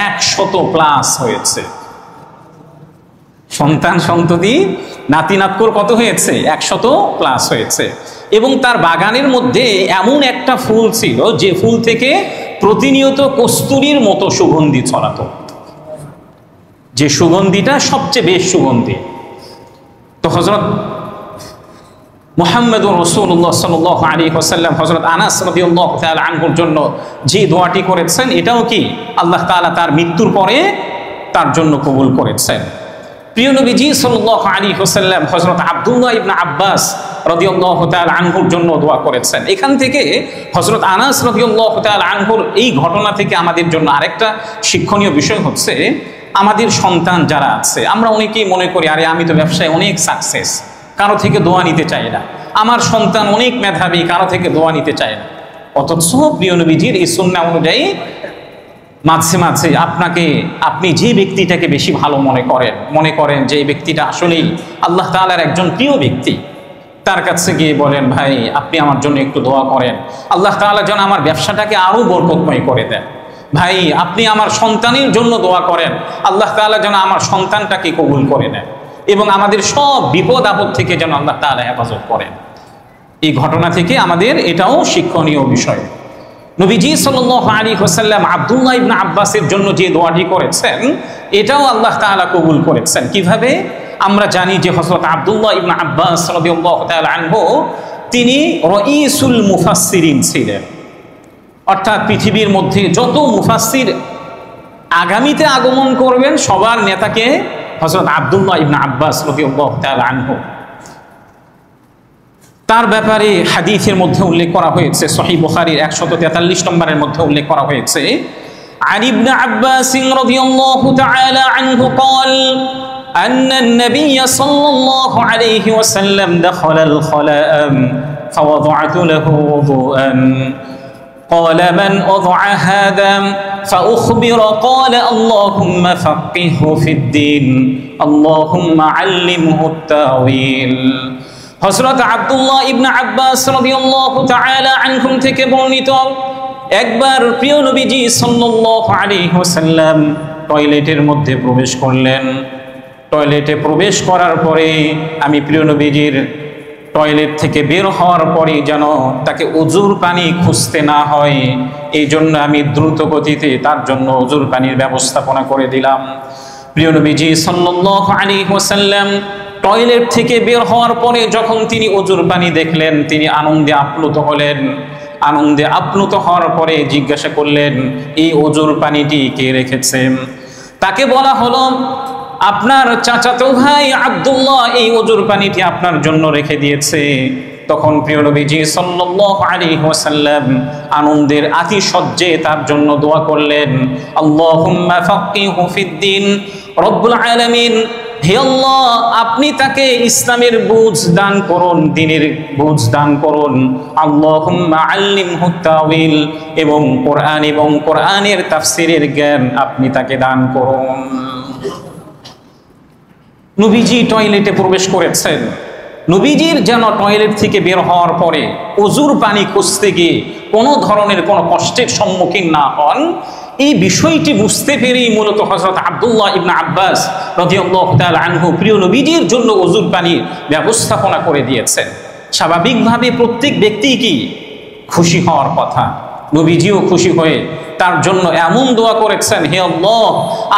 100+ হয়েছে। সন্তান সন্ততি নাতি নাতকুর কত হয়েছে? 100+ হয়েছে। এবং তার বাগানের মধ্যে এমন একটা ফুল ছিল যে ফুল থেকে প্রতিনিয়ত কস্তুরীর মতো সুগন্ধি ছড়াতো, যে সুগন্ধিটা সবচেয়ে বেশ সুগন্ধি। তো হযরত মুহাম্মদুর রাসূলুল্লাহ সাল্লাল্লাহু আলাইহি ওয়াসাল্লাম হযরত আনাস রাদিয়াল্লাহু তাআলা আনহুর জন্য যে দোয়াটি করেছেন, এটাও কি আল্লাহ তাআলা তার মৃত্যুর পরে তার জন্য কবুল করেছেন। প্রিয় নবীজি সাল্লাল্লাহু আলাইহি ওয়াসাল্লাম হযরত আব্দুল্লাহ ইবনে আব্বাস রাদিয়াল্লাহু তাআলা আনহুর জন্য দোয়া করেছেন। এখান থেকে হযরত আনাস রাদিয়াল্লাহু তাআলা আনহুর এই ঘটনা থেকে আমাদের জন্য আরেকটা শিক্ষণীয় বিষয় হচ্ছে, আমাদের সন্তান যারা আছে, আমরা অনেকেই মনে করি আরে আমি তো ব্যবসায় অনেক সাকসেস, কারো থেকে দোয়া নিতে চাই না, আমার সন্তান অনেক মেধাবী, কারো থেকে দোয়া নিতে চায় না। অথচ প্রিয় নবীজির এই সুন্নাহ অনুযায়ী মাঝে মাঝে আপনি যে ব্যক্তিটাকে বেশি ভালো মনে করেন যে এই ব্যক্তিটা আসলেই আল্লাহ তাআলার একজন প্রিয় ব্যক্তি, তার কাছে গিয়ে বলেন, ভাই আপনি আমার জন্য একটু দোয়া করেন, আল্লাহ তাআলা যেন আমার ব্যবসাটাকে আরো বরকতময় করে দেন। ভাই আপনি আমার সন্তানের জন্য দোয়া করেন, আল্লাহ তাআলা যেন আমার সন্তানটাকে কবুল করে নেন এবং আমাদের সব বিপদ আপদ থেকে যেন আল্লাহ তাআলা হেফাজত করেন। এই ঘটনা থেকে আমাদের এটাও শিক্ষণীয় বিষয়। নবীজি সাল্লাল্লাহু আলাইহি ওয়াসাল্লাম আব্দুল্লাহ ইবনে আব্বাসের জন্য যে দোয়াটি করেছেন, এটাও আল্লাহ তাআলা কবুল করেছেন। কিভাবে? আমরা জানি যে হযরত আব্দুল্লাহ ইবনে আব্বাস রাদিয়াল্লাহু তাআলা আনহু তিনি রাইসুল মুফাসসিরিন ছিলেন, অর্থাৎ পৃথিবীর মধ্যে যত মুফাসসির আগামীতে আগমন করবেন সবার নেতাকে হযরত আব্দুল্লাহ ইবনে আব্বাস রাদিয়াল্লাহু তাআলা আনহু। তার ব্যাপারে হাদিসের মধ্যে উল্লেখ করা হয়েছে, সহিহ বুখারীর 143 নম্বরের মধ্যে উল্লেখ করা হয়েছে, আন ইবনে আব্বাস রাদিয়াল্লাহু তাআলা আনহু قال أن النبي صلى الله عليه وسلم دخل الخلاء فوضعت له وضوءا قال من أضع هذا فأخبر قال اللهم فقهه في الدين اللهم علمه التاويل। হযরত আব্দুল্লাহ ইবনে আব্বাস রাদিয়াল্লাহু তাআলা আনহুম থেকে বর্ণিত, একবার প্রিয় নবীজি সাল্লাল্লাহু আলাইহি ওয়াসাল্লাম টয়লেটের মধ্যে প্রবেশ করলেন। টয়লেটে প্রবেশ করার পরে আমি প্রিয় নবীজির টয়লেট থেকে বের হওয়ার পরে যেন তাকে অজুর পানি খুঁজতে না হয়, এই জন্য আমি দ্রুত গতিতে তার জন্য অজুর পানির ব্যবস্থাপনা করে দিলাম। প্রিয় নবীজি সাল্লাল্লাহু আলাইহি ওয়াসাল্লাম টয়লেট থেকে বের হওয়ার পরে যখন তিনি অজুর পানি দেখলেন, তিনি আনন্দে আপ্লুত হলেন। আনন্দে আপ্লুত হওয়ার পরে জিজ্ঞাসা করলেন, এই অজুর পানিটি কে রেখেছেন? তাকে বলা হলো, আপনার চাচাতো ভাই আব্দুল্লাহ এই অজুর পানিটি আপনার জন্য রেখে দিয়েছে। তখন প্রিয় নবীজি সাল্লাল্লাহু আলাইহি ওয়াসাল্লাম আনন্দের আতিশয্যে তার জন্য দোয়া করলেন, আল্লাহুম্মা ফাক্কিহু ফিদ্দিন, রব্বুল আলামিন, হে আল্লাহ আপনি তাকে ইসলামের বুঝ দান করুন, দ্বীনের বুঝ দান করুন। আল্লাহুম্মা আল্লিমহু তাওয়িল, এবং কোরআনের তাফসীরের জ্ঞান আপনি তাকে দান করুন। নবীজি টয়লেটে প্রবেশ করেছেন। নবীজির যেন টয়লেট থেকে বের হওয়ার পরে অজুর পানি খুঁজতে গিয়ে কোনো ধরনের কোনো কষ্টের সম্মুখীন না হন, এই বিষয়টি বুঝতে পেরেই মূলত হযরত আব্দুল্লাহ ইবনে আব্বাস রাদিয়াল্লাহু তাআলা আনহু প্রিয় নবীজির জন্য অজুর পানির ব্যবস্থাপনা করে দিয়েছেন। স্বাভাবিকভাবে প্রত্যেক ব্যক্তি কি খুশি হওয়ার কথা, নবীজিও খুশি হয়ে তার জন্য এমন দোয়া করেছেন, হে আল্লাহ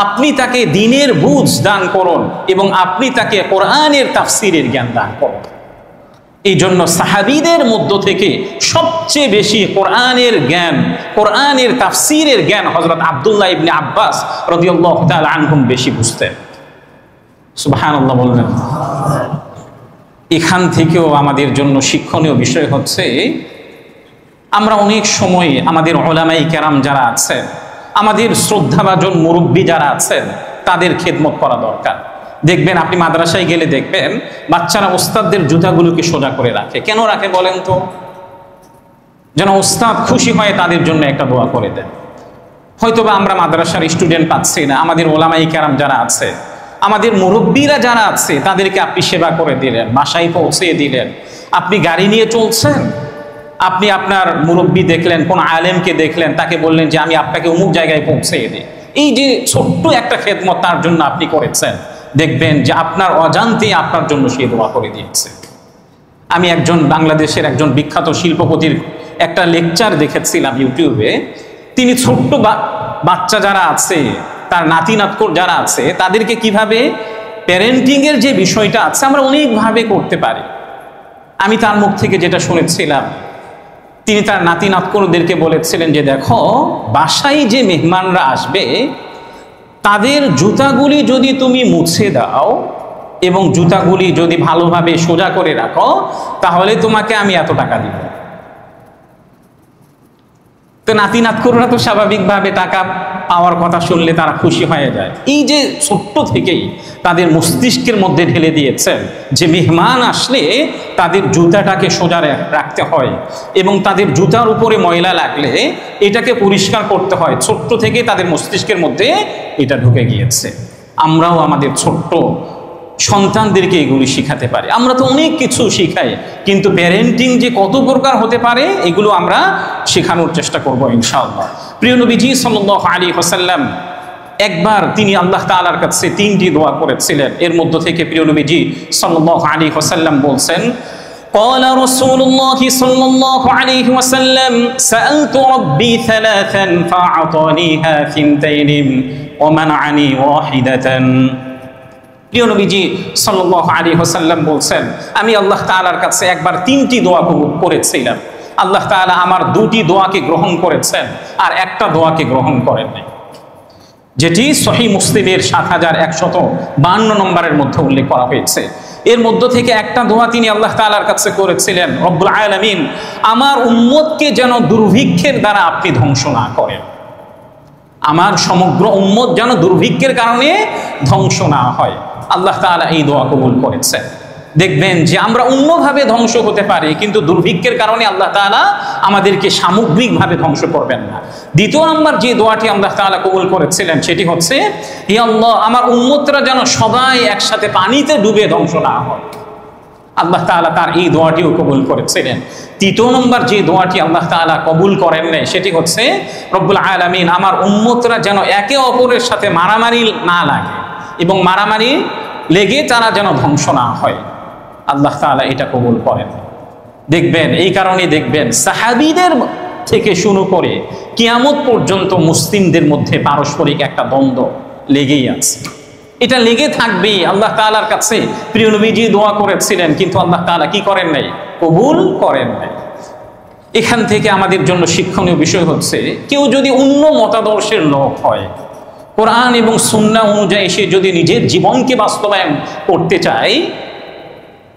আপনি তাকে দ্বীনের বুঝ দান করুন এবং আপনি তাকে কোরআনের তাফসীরের জ্ঞান দান করুন। এই জন্য সাহাবীদের মধ্য থেকে সবচেয়ে বেশি কোরআনের জ্ঞান, কোরআনের তাফসীরের জ্ঞান হযরত আব্দুল্লাহ ইবনে আব্বাস রাদিয়াল্লাহু তাআলা আনহুম বেশি বুঝতেন। সুবহানাল্লাহ বললেন। এখান থেকেও আমাদের জন্য শিক্ষণীয় বিষয় হচ্ছে, আমরা অনেক সময় আমাদের উলামায়ে কেরাম যারা আছেন, আমাদের শ্রদ্ধাভাজন মুরব্বী যারা আছেন, তাদের খেদমত করা দরকার। দেখবেন আপনি মাদ্রাসায় গেলে দেখবেন বাচ্চারা ওস্তাদদের জুতাগুলোকে সোজা করে রাখে। কেন রাখে বলেন তো? যেন ওস্তাদ খুশি হয়ে তাদের জন্য একটা দোয়া করে দেন। হয়তোবা আমরা মাদ্রাসার স্টুডেন্ট পাচ্ছি না, আমাদের উলামায়ে কেরাম যারা আছে, আমাদের মুরব্বীরা যারা আছে, তাদেরকে আপনি সেবা করে দিলেন, বাসায় পৌঁছে দিলেন। আপনি গাড়ি নিয়ে চলছেন, আপনি আপনার মুরব্বী দেখলেন, কোন আলেমকে দেখলেন, তাকে বললেন যে আমি আপনাকে অমুক জায়গায় পৌঁছে দিই। এই যে ছোট্ট একটা খেদমত তার জন্য আপনি করেছেন, দেখবেন যে আপনার অজান্তে আপনার জন্য সে দোয়া করে দিয়েছে। আমি বাংলাদেশের একজন বিখ্যাত শিল্পপতির একটা লেকচার দেখেছিলাম ইউটিউবে। তিনি ছোট্ট বাচ্চা যারা আছে, তার নাতি নাতকুর যারা আছে, তাদেরকে কিভাবে প্যারেন্টিংয়ের যে বিষয়টা আছে আমরা অনেকভাবে করতে পারি। আমি তার মুখ থেকে যেটা শুনেছিলাম, তিনি তার নাতি নাতকুরদেরকে বলেছিলেন যে দেখো, বাসায় যে মেহমানরা আসবে তাদের জুতাগুলি যদি তুমি মুছে দাও এবং জুতাগুলি যদি ভালোভাবে সোজা করে রাখো, তাহলে তোমাকে আমি এত টাকা দিব। তো নাতি নাতকুররা তো স্বাভাবিকভাবে টাকা পাওয়ার কথা শুনলে তারা খুশি হয়ে যায়। এই যে ছোট্ট থেকেই তাদের মস্তিষ্কের মধ্যে ঢেলে দিয়েছেন যে মেহমান আসলে তাদের জুতাটাকে সোজা রাখতে হয় এবং তাদের জুতার উপরে ময়লা লাগলে এটাকে পরিষ্কার করতে হয়। ছোট্ট থেকে তাদের মস্তিষ্কের মধ্যে এটা ঢুকে গিয়েছে। আমরাও আমাদের ছোট্ট সন্তানদেরকে এগুলি শিখাতে পারি। আমরা তো অনেক কিছু শিখাই, কিন্তু প্যারেন্টিং যে কত প্রকার হতে পারে এগুলো আমরা শেখানোর চেষ্টা করব ইনশাআল্লাহ। প্রিয় নবীজি সাল্লাল্লাহু আলাইহি ওয়াসাল্লাম একবার তিনি আল্লাহ তাআলার কাছে 3টি দোয়া করেছিলেন। এর মধ্য থেকে প্রিয় নবীজি সাল্লাল্লাহু আলাইহি ওয়াসাল্লাম বলছেন, قال رسول الله صلى الله عليه وسلم سألت ربي ثلاثا فأعطانيها ثنتين ومنعني واحدة। প্রিয় নবীজি সাল্লাল্লাহু আলাইহি ওয়াসাল্লাম বলছেন, আমি আল্লাহ তাআলার কাছে একবার 3টি দোয়া করেছিলাম। আল্লাহ তাআলা আমার 2টি দোয়াকে গ্রহণ করেছেন আর একটা দোয়াকে গ্রহণ করেন নাই, যেটি সহিহ মুসলিমের 7152 নম্বরের মধ্যে উল্লেখ করা হয়েছে। এর মধ্য থেকে একটা দোয়া তিনি আল্লাহ তাআলার কাছে করেছিলেন, রব্বুল আলামিন আমার উম্মতকে যেন দুর্ভিক্ষের দ্বারা আপনি ধ্বংস না করেন, আমার সমগ্র উম্মত যেন দুর্ভিক্ষের কারণে ধ্বংস না হয়। আল্লাহ তাআলা এই দোয়া কবুল করেছেন। দেখবেন যে আমরা অন্যভাবে ধ্বংস হতে পারি, কিন্তু দুর্ভিক্ষের কারণে আল্লাহ তাআলা আমাদেরকে সামগ্রিকভাবে ধ্বংস করবেন না। দ্বিতীয় নম্বর যে দোয়াটি আল্লাহ তাআলা কবুল করেছিলেন সেটি হচ্ছে, হে আল্লাহ আমার উম্মতরা যেন সবাই একসাথে পানিতে ডুবে ধ্বংস না হয়। আল্লাহ তাআলা তার এই দোয়াটিও কবুল করেছিলেন। তৃতীয় নম্বর যে দোয়াটি আল্লাহ তাআলা কবুল করেন নাই সেটি হচ্ছে, রব্বুল আলামিন আমার উম্মতরা যেন একে অপরের সাথে মারামারি না লাগে এবং মারামারি লেগে তারা যেন ধ্বংস না হয়। আল্লাহ তাআলা এটা কবুল করেন। দেখবেন, এই কারণে দেখবেন সাহাবীদের থেকে শুরু করে কিয়ামত পর্যন্ত মুসলিমদের মধ্যে পারস্পরিক একটা দ্বন্দ্ব লেগেই আছে। এটা লেগে থাকবেই। আল্লাহ তাআলার কাছে প্রিয় নবীজি দোয়া করেছিলেন, কিন্তু আল্লাহ তাআলা কি করেন নাই? কবুল করেন নাই। এখান থেকে আমাদের জন্য শিক্ষণীয় বিষয় হচ্ছে, কেউ যদি অন্য মতাদর্শের লোক হয়, কোরআন এবং সুন্নাহ অনুযায়ী সে যদি নিজের জীবনকে বাস্তবায়ন করতে চায়,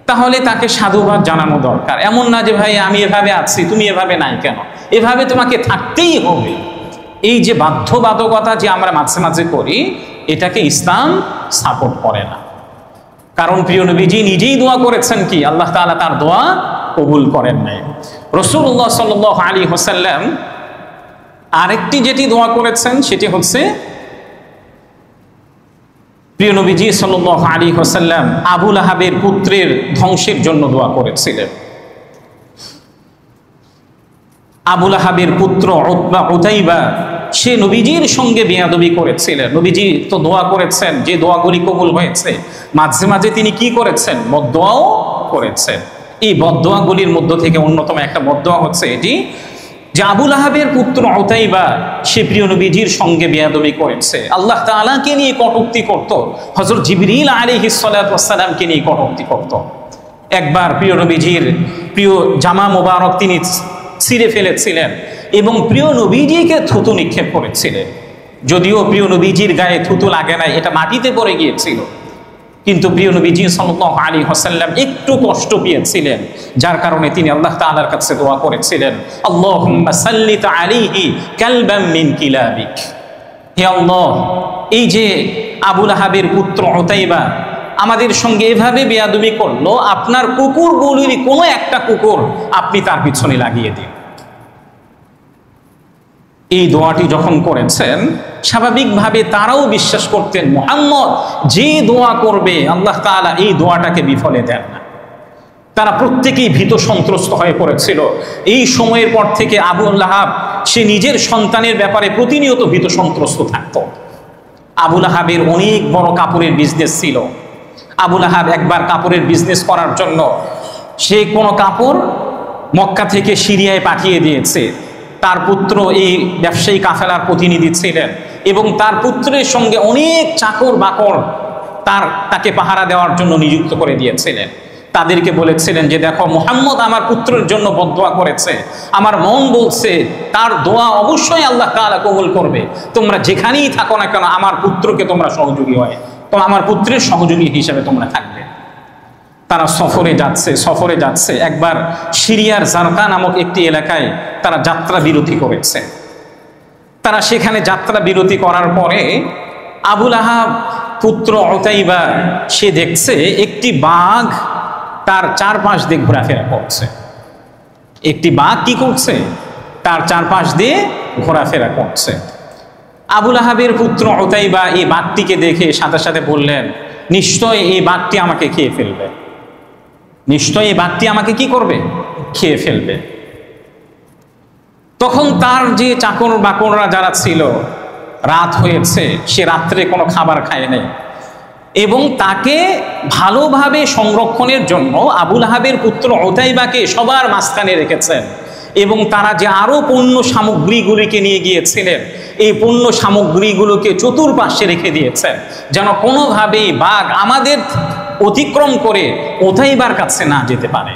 তাহলে তাকে সাধুবাদ জানানো দরকার। এমন না যে ভাই আমি এভাবে আছি, তুমি এভাবে নাই কেন, এভাবে তোমাকে থাকতেই হবে। এই যে বাধ্যবাধকতা যে আমরা মাঝে মাঝে করি, এটাকে ইসলাম সাপোর্ট করে না। কারণ প্রিয় নবীজি নিজেই দোয়া করেছেন কি? আল্লাহ তাআলা তার দোয়া কবুল করেন নাই। রাসূলুল্লাহ সাল্লাল্লাহু আলাইহি ওয়াসাল্লাম আরেকটি যেটি দোয়া করেছেন সেটি হচ্ছে, প্রিয় নবীজি সাল্লাল্লাহু আলাইহি ওয়াসাল্লাম আবু লাহাবের পুত্রের ধ্বংসের জন্য দোয়া করেছিলেন। আবু লাহাবের পুত্র উতবা উতাইবা সে নবীজির সঙ্গে বেয়াদবি করেছিলেন। নবীজি তো দোয়া করেছেন, যে দোয়াগুলি কবুল হয়েছে, মাঝে মাঝে তিনি কি করেছেন? বদদোয়াও করেছেন। এই বদদোয়াগুলির মধ্য থেকে অন্যতম একটা বদদোয়া হচ্ছে এটি যে আবু লাহাবের পুত্র উতাইবা সে প্রিয় নবীজির সঙ্গে বেয়াদবি করেছে, আল্লাহ তাআলাকে নিয়ে কটূক্তি করত, হযরত জিবরিল আলাইহিস সালাতু ওয়াস সালামকে নিয়ে কটূক্তি করত। একবার প্রিয় নবীজির প্রিয় জামা মোবারক তিনি ছিঁড়ে ফেলেছিলেন এবং প্রিয় নবীজিকে থুতু নিক্ষেপ করেছিলেন। যদিও প্রিয় নবীজির গায়ে থুতু লাগে নাই, এটা মাটিতে পড়ে গিয়েছিল, কিন্তু প্রিয় নবীজি সাল্লাল্লাহু আলাইহি ওয়াসাল্লাম একটু কষ্ট পেয়েছিলেন, যার কারণে তিনি আল্লাহ তাআলার কাছে দোয়া করেছিলেন, আল্লাহুম্মা সাল্লিত আলাইহি কালবাম মিন কিলাবিক। হে আল্লাহ, এই যে আবু লাহাবের পুত্র উতাইবা আমাদের সঙ্গে এভাবে বেয়াদবি করলো, আপনার কুকুরগুলির কোনো একটা কুকুর আপনি তার পিছনে লাগিয়ে দিন। এই দোয়াটি যখন করেছেন, স্বাভাবিকভাবে তারাও বিশ্বাস করতেন মুহাম্মদ যে দোয়া করবে আল্লাহ তাআলা এই দোয়াটাকে বিফলে দেন না। তারা প্রত্যেকেই ভীত সন্ত্রস্ত হয়ে পড়েছিল। এই সময়ের পর থেকে আবু লাহাব সে নিজের সন্তানের ব্যাপারে প্রতিনিয়ত ভীত সন্ত্রস্ত থাকত। আবু লাহাবের অনেক বড় কাপড়ের বিজনেস ছিল। আবু লাহাব একবার কাপড়ের বিজনেস করার জন্য সে কোনো কাপড় মক্কা থেকে সিরিয়ায় পাঠিয়ে দিয়েছে। তার পুত্র এই ব্যবসায়ী কাফেলার প্রতিনিধি ছিলেন এবং তার পুত্রের সঙ্গে অনেক চাকর বাকর তাকে পাহারা দেওয়ার জন্য নিযুক্ত করে দিয়েছিলেন। তাদেরকে বলেছিলেন যে দেখো, মুহাম্মদ আমার পুত্রের জন্য বদদোয়া করেছে, আমার মন বলছে তার দোয়া অবশ্যই আল্লাহ তাআলা কবুল করবে, তোমরা যেখানেই থাকো না কেন আমার পুত্রকে তোমরা সহযোগী হয়, তো আমার পুত্রের সহযোগী হিসেবে তোমরা থাকবে। তারা সফরে যাচ্ছে একবার সিরিয়ার জারকা নামক একটি এলাকায় তারা যাত্রা বিরতি করেছে। তারা সেখানে যাত্রা বিরতি করার পরে আবু লাহাব পুত্র উতাইবা সে দেখছে একটি বাঘ তার চারপাশ দিয়ে ঘোরাফেরা করছে। একটি বাঘ কি করছে? তার চারপাশ দিয়ে ঘোরাফেরা করছে। আবু লাহাবের পুত্র উতাইবা এই বাঘটিকে দেখে সাথে সাথে বললেন, নিশ্চয় এই বাঘটি আমাকে খেয়ে ফেলবে, নিশ্চয় এই বাঘটি আমাকে কি করবে? খেয়ে ফেলবে। তখন তার যে চাকর বাকররা যারা ছিল, রাত হয়েছে, সে রাত্রে কোনো খাবার খায় নাই এবং তাকে ভালোভাবে সংরক্ষণের জন্য আবু লাহাবের পুত্র উতাইবাকে সবার মাঝখানে রেখেছেন এবং তারা যে আরো পণ্য সামগ্রীগুলিকে নিয়ে গিয়েছিলেন, এই পণ্য সামগ্রীগুলোকে চতুর্পাশে রেখে দিয়েছেন যেন কোনোভাবেই বাঘ আমাদের অতিক্রম করে উতাইবার কাছে না যেতে পারে।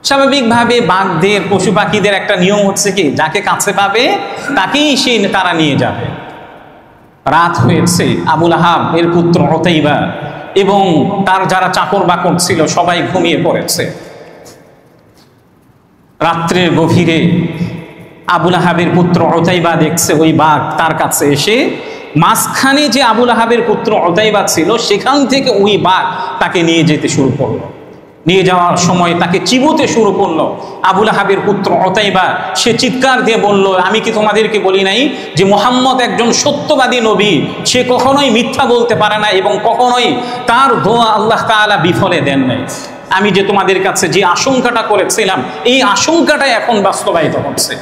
স্বাভাবিকভাবে বাঘদের পশু পাখিদের একটা নিয়ম হচ্ছে কি, যাকে কাছে পাবে তাকেই তারা নিয়ে যাবে। রাত হয়েছে, আবু লাহাব এর পুত্র উতাইবা এবং তার যারা চাকর বাকর ছিল সবাই ঘুমিয়ে পড়েছে। রাত্রের গভীরে আবু লাহাবের পুত্র উতাইবা দেখছে ওই বাঘ তার কাছে এসে মাঝখানে যে আবু লাহাবের পুত্র উতাইবা ছিল সেখান থেকে ওই বাঘ তাকে নিয়ে যেতে শুরু করলো। নিয়ে যাওয়ার সময় তাকে চিবুতে শুরু করলো। আবু লাহাবের পুত্র উতাইবা সে চিৎকার দিয়ে বলল, আমি কি তোমাদেরকে বলি নাই যে মুহাম্মদ একজন সত্যবাদী নবী, সে কখনোই মিথ্যা বলতে পারে না এবং কখনোই তার দোয়া আল্লাহ তাআলা বিফলে দেন নাই। আমি যে তোমাদের কাছে যে আশঙ্কাটা করেছিলাম এই আশঙ্কাটাই এখন বাস্তবায়িত হচ্ছে।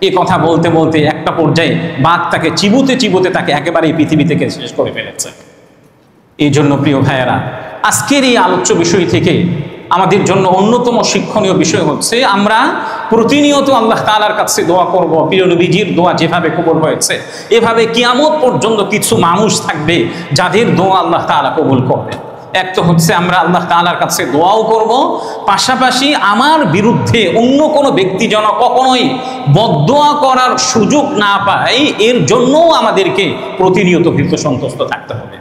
এই কথা বলতে বলতে একটা পর্যায়ে বাঘ তাকে চিবুতে চিবুতে তাকে একেবারে এই পৃথিবী থেকে শেষ করে ফেলেছে। এই জন্য প্রিয় ভাইয়েরা, আজকের এই আলোচ্য বিষয় থেকে আমাদের জন্য অন্যতম শিক্ষণীয় বিষয় হচ্ছে আমরা প্রতিনিয়ত আল্লাহ তাআলার কাছে দোয়া করব। প্রিয় নবীজির দোয়া যেভাবে কবুল হয়েছে, এভাবে কিয়ামত পর্যন্ত কিছু মানুষ থাকবে যাদের দোয়া আল্লাহ তাআলা কবুল করবে। এক তো হচ্ছে আমরা আল্লাহ তাআলার কাছে দোয়াও করব, পাশাপাশি আমার বিরুদ্ধে অন্য কোনো ব্যক্তি যেন কখনোই বদদোয়া করার সুযোগ না পায়, এর জন্যও আমাদেরকে প্রতিনিয়ত ভীত সন্তুষ্ট থাকতে হবে।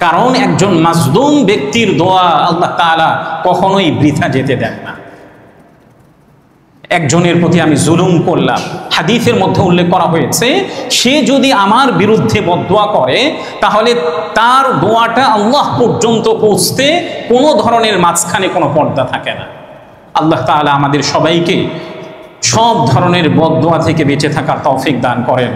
কারণ একজন মাজলুম ব্যক্তির দোয়া আল্লাহ তাআলা কখনোই বৃথা যেতে দেন না। একজনের প্রতি আমি জুলুম করলাম, হাদিসের মধ্যে উল্লেখ করা হয়েছে সে যদি আমার বিরুদ্ধে বদদোয়া করে তাহলে তার দোয়াটা আল্লাহ পর্যন্ত পৌঁছতে কোনো ধরনের মাঝখানে কোনো পর্দা থাকে না। আল্লাহ তাআলা আমাদের সবাইকে সব ধরনের বদদোয়া থেকে বেঁচে থাকার তৌফিক দান করেন।